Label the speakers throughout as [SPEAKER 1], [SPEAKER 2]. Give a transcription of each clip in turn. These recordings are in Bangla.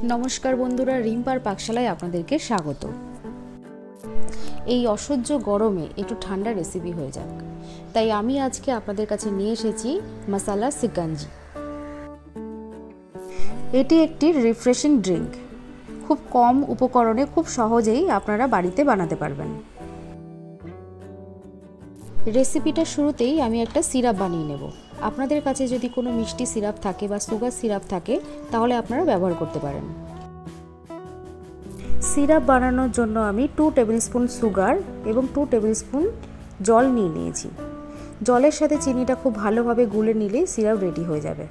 [SPEAKER 1] नमस्कार बंधुरा रिम्पार पाकशालाय आपनादेरके स्वागत। এই অসহ্য গরমে একটু ঠান্ডা রেসিপি হয়ে যাক, তাই আমি আজকে আপনাদের কাছে নিয়ে এসেছি মশালা শিকাঞ্জি। এটি একটি রিফ্রেশিং ড্রিঙ্ক, খুব কম উপকরণে খুব সহজেই আপনারা বাড়িতে বানাতে পারবেন। রেসিপিটা শুরুতেই আমি একটা সিরাপ বানিয়ে নেব। আপনাদের কাছে যদি কোনো মিষ্টি সিরাপ থাকে বা সুগার সিরাপ থাকে তাহলে আপনারা ব্যবহার করতে পারেন। সিরাপ বানানোর জন্য আমি 2 টেবিল স্পুন সুগার এবং 2 টেবিল স্পুন জল নিয়ে নিয়েছি। জলের সাথে চিনিটা খুব ভালোভাবে গুলে নিলে সিরাপ রেডি হয়ে যাবে।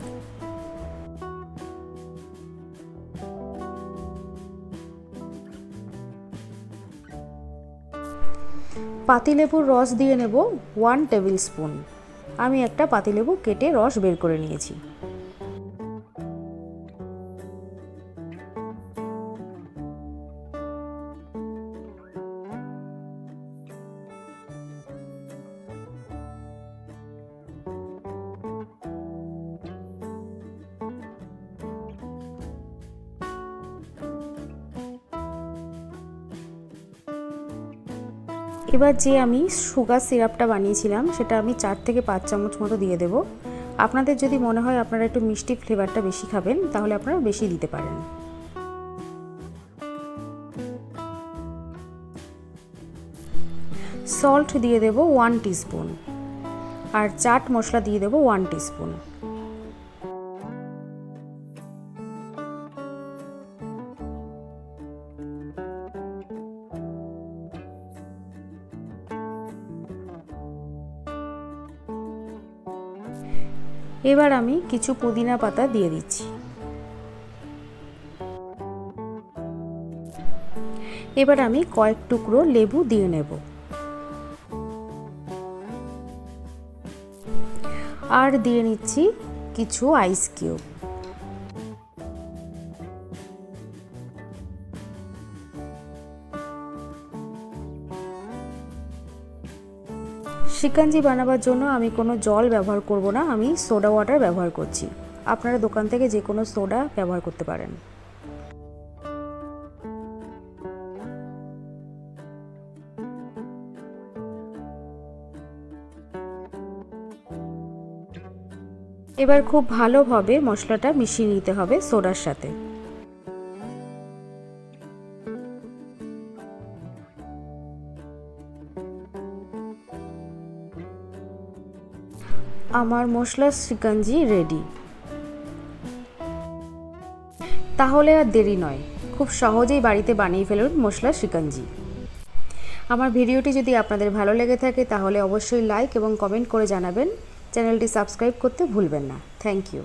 [SPEAKER 1] পাতিলেবুর রস দিয়ে নেব 1 টেবিল স্পুন। আমি একটা পাতিলেবু কেটে রস বের করে নিয়েছি। এবার যে আমি সুগার সিরাপটা বানিয়েছিলাম সেটা আমি 4 থেকে 5 চামচ মতো দিয়ে দেব। আপনাদের যদি মনে হয় আপনারা একটু মিষ্টি ফ্লেভারটা বেশি খাবেন তাহলে আপনারা বেশি দিতে পারেন। সল্ট দিয়ে দেব 1 টিস্পুন আর চাট মশলা দিয়ে দেব 1 টিস্পুন। এবার আমি কিছু পুদিনা পাতা দিয়ে দিচ্ছি। এবার আমি কয়েক টুকরো লেবু দিয়ে নেব আর দিয়ে নিচ্ছি কিছু আইস কিউব। শিকাঞ্জি বানাবার জন্য আমি কোনো জল ব্যবহার করব না, আমি সোডা ওয়াটার ব্যবহার করছি। আপনারা দোকান থেকে যে কোনো সোডা ব্যবহার করতে পারেন। এবার খুব ভালোভাবে মশলাটা মিশিয়ে নিতে হবে সোডার সাথে। আমার মশলা শিকাঞ্জি রেডি। তাহলে আর দেরি নয়, খুব সহজেই বাড়িতে বানিয়ে ফেলুন মশলা শিকাঞ্জি। আমার ভিডিওটি যদি আপনাদের ভালো লেগে থাকে তাহলে অবশ্যই লাইক এবং কমেন্ট করে জানাবেন। চ্যানেলটি সাবস্ক্রাইব করতে ভুলবেন না। Thank you.